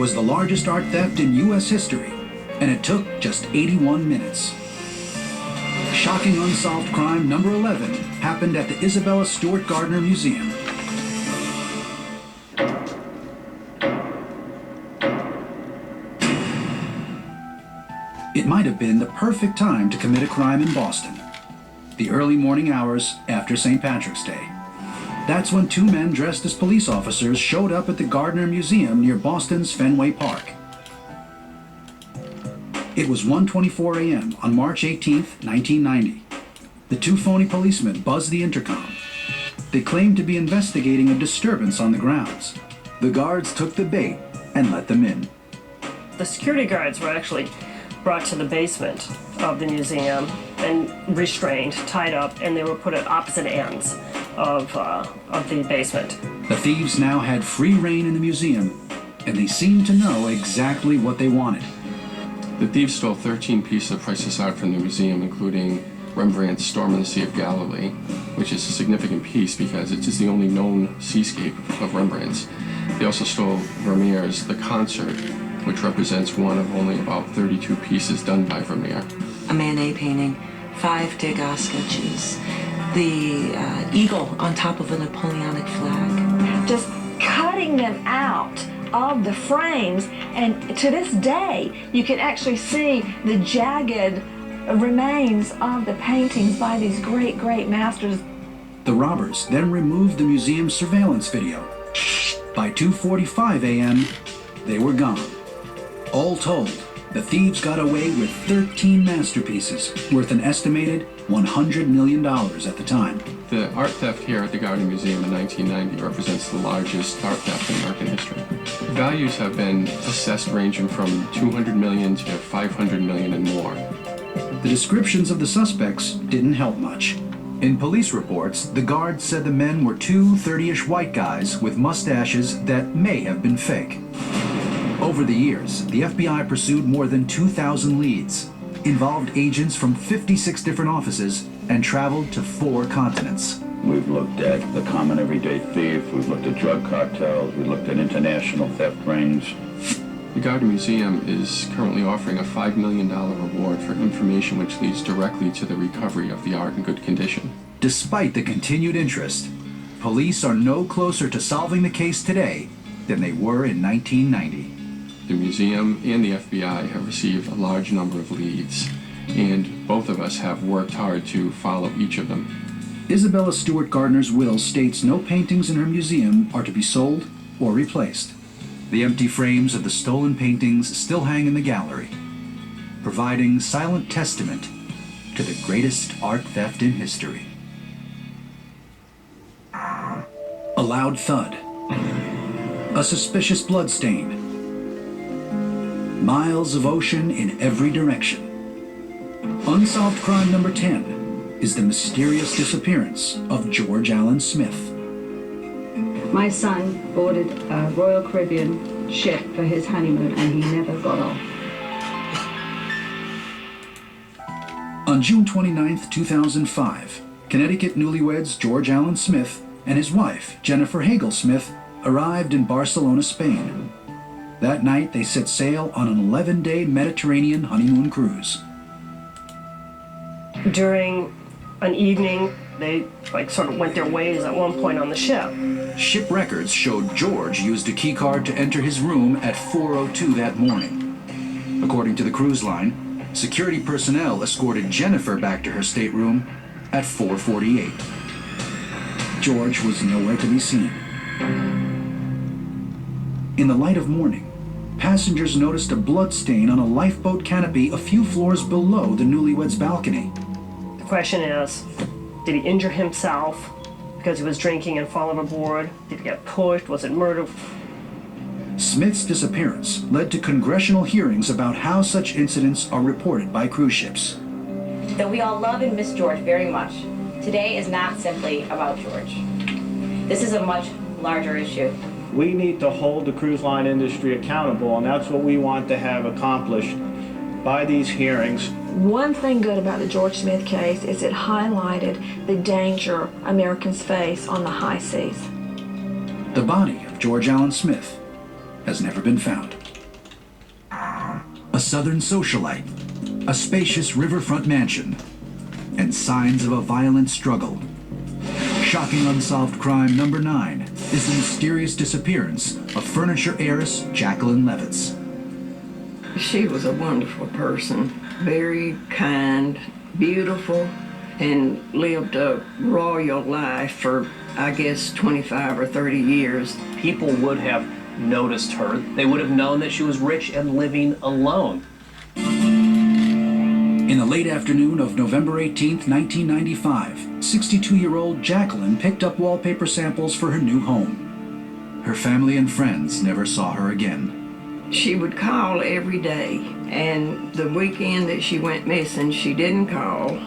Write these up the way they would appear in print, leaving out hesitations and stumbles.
was the largest art theft in U.S. history, and it took just 81 minutes. Shocking unsolved crime number 11 happened at the Isabella Stewart Gardner Museum. It might have been the perfect time to commit a crime in Boston. The early morning hours after St. Patrick's Day. That's when two men dressed as police officers showed up at the Gardner Museum near Boston's Fenway Park. It was 1:24 a.m. on March 18, 1990. The two phony policemen buzzed the intercom. They claimed to be investigating a disturbance on the grounds. The guards took the bait and let them in. The security guards were actually brought to the basement of the museum and restrained, tied up, and they were put at opposite ends of the basement. The thieves now had free rein in the museum, and they seemed to know exactly what they wanted. The thieves stole 13 pieces of priceless art from the museum, including Rembrandt's Storm in the Sea of Galilee, which is a significant piece because it is the only known seascape of Rembrandt's. They also stole Vermeer's The Concert, which represents one of only about 32 pieces done by Vermeer. A Manet painting, 5 Degas sketches, the eagle on top of a Napoleonic flag. Just cutting them out of the frames, and to this day you can actually see the jagged remains of the paintings by these great masters. The robbers then removed the museum's surveillance video. By 2:45 a.m., they were gone. All told, the thieves got away with 13 masterpieces worth an estimated $100 million at the time. The art theft here at the Gardner Museum in 1990 represents the largest art theft in American history. Values have been assessed ranging from $200 million to $500 million and more. The descriptions of the suspects didn't help much. In police reports, the guards said the men were two 30-ish white guys with mustaches that may have been fake. Over the years, the FBI pursued more than 2,000 leads, involved agents from 56 different offices, and traveled to 4 continents. We've looked at the common everyday thief, we've looked at drug cartels, we've looked at international theft rings. The Gardner Museum is currently offering a $5 million reward for information which leads directly to the recovery of the art in good condition. Despite the continued interest, police are no closer to solving the case today than they were in 1990. The museum and the FBI have received a large number of leads, and both of us have worked hard to follow each of them. Isabella Stewart Gardner's will states no paintings in her museum are to be sold or replaced. The empty frames of the stolen paintings still hang in the gallery, providing silent testament to the greatest art theft in history. A loud thud. A suspicious bloodstain. Miles of ocean in every direction. Unsolved crime number 10 is the mysterious disappearance of George Allen Smith. My son boarded a Royal Caribbean ship for his honeymoon and he never got off. On June 29, 2005, Connecticut newlyweds George Allen Smith and his wife, Jennifer Hagel Smith, arrived in Barcelona, Spain. That night, they set sail on an 11-day Mediterranean honeymoon cruise. During an evening, they sort of went their ways at one point on the ship. Ship records showed George used a key card to enter his room at 4:02 that morning. According to the cruise line, security personnel escorted Jennifer back to her stateroom at 4:48. George was nowhere to be seen. In the light of morning, passengers noticed a blood stain on a lifeboat canopy a few floors below the newlyweds' balcony. The question is, did he injure himself because he was drinking and fall overboard? Did he get pushed? Was it murder? Smith's disappearance led to congressional hearings about how such incidents are reported by cruise ships. Though we all love and miss George very much, today is not simply about George. This is a much larger issue. We need to hold the cruise line industry accountable, and that's what we want to have accomplished by these hearings. One thing good about the George Smith case is it highlighted the danger Americans face on the high seas. The body of George Allen Smith has never been found. a southern socialite, a spacious riverfront mansion, and signs of a violent struggle. Shocking unsolved crime number 9 is the mysterious disappearance of furniture heiress Jacqueline Levitz. She was a wonderful person, very kind, beautiful, and lived a royal life for, I guess, 25 or 30 years. People would have noticed her. They would have known that she was rich and living alone. In the late afternoon of November 18, 1995, 62-year-old Jacqueline picked up wallpaper samples for her new home. Her family and friends never saw her again. She would call every day, and the weekend that she went missing, she didn't call.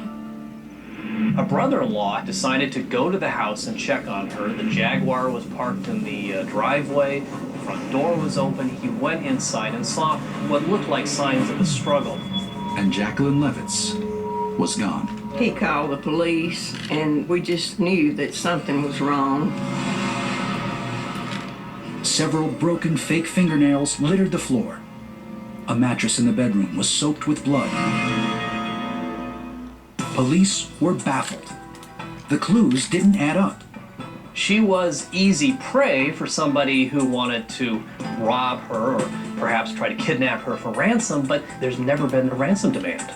A brother-in-law decided to go to the house and check on her. The Jaguar was parked in the driveway. The front door was open. He went inside and saw what looked like signs of a struggle. And Jacqueline Levitz was gone. He called the police, and we just knew that something was wrong. Several broken fake fingernails littered the floor. A mattress in the bedroom was soaked with blood. Police were baffled. The clues didn't add up. She was easy prey for somebody who wanted to rob her or perhaps try to kidnap her for ransom, but there's never been a ransom demand.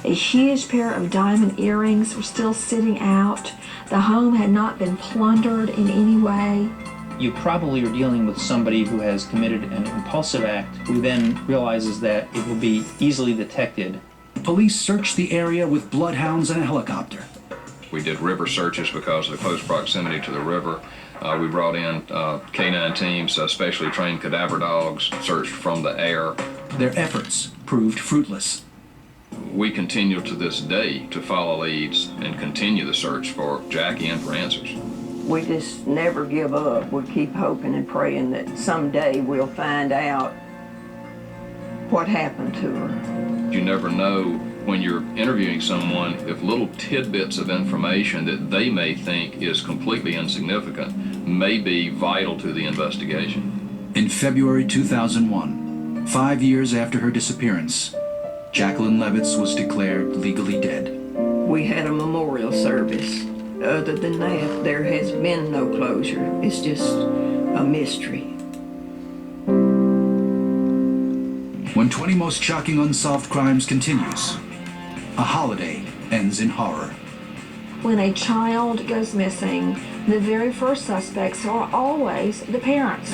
A huge pair of diamond earrings were still sitting out. The home had not been plundered in any way. You probably are dealing with somebody who has committed an impulsive act, who then realizes that it will be easily detected. Police searched the area with bloodhounds and a helicopter. We did river searches because of the close proximity to the river. We brought in canine teams, specially trained cadaver dogs, searched from the air. Their efforts proved fruitless. We continue to this day to follow leads and continue the search for Jackie and for answers. We just never give up. We keep hoping and praying that someday we'll find out what happened to her. You never know when you're interviewing someone if little tidbits of information that they may think is completely insignificant may be vital to the investigation. In February 2001, 5 years after her disappearance, Jacqueline Levitz was declared legally dead. We had a memorial service. Other than that, there has been no closure. It's just a mystery. When 20 Most Shocking Unsolved Crimes continues, a holiday ends in horror. When a child goes missing, the very first suspects are always the parents.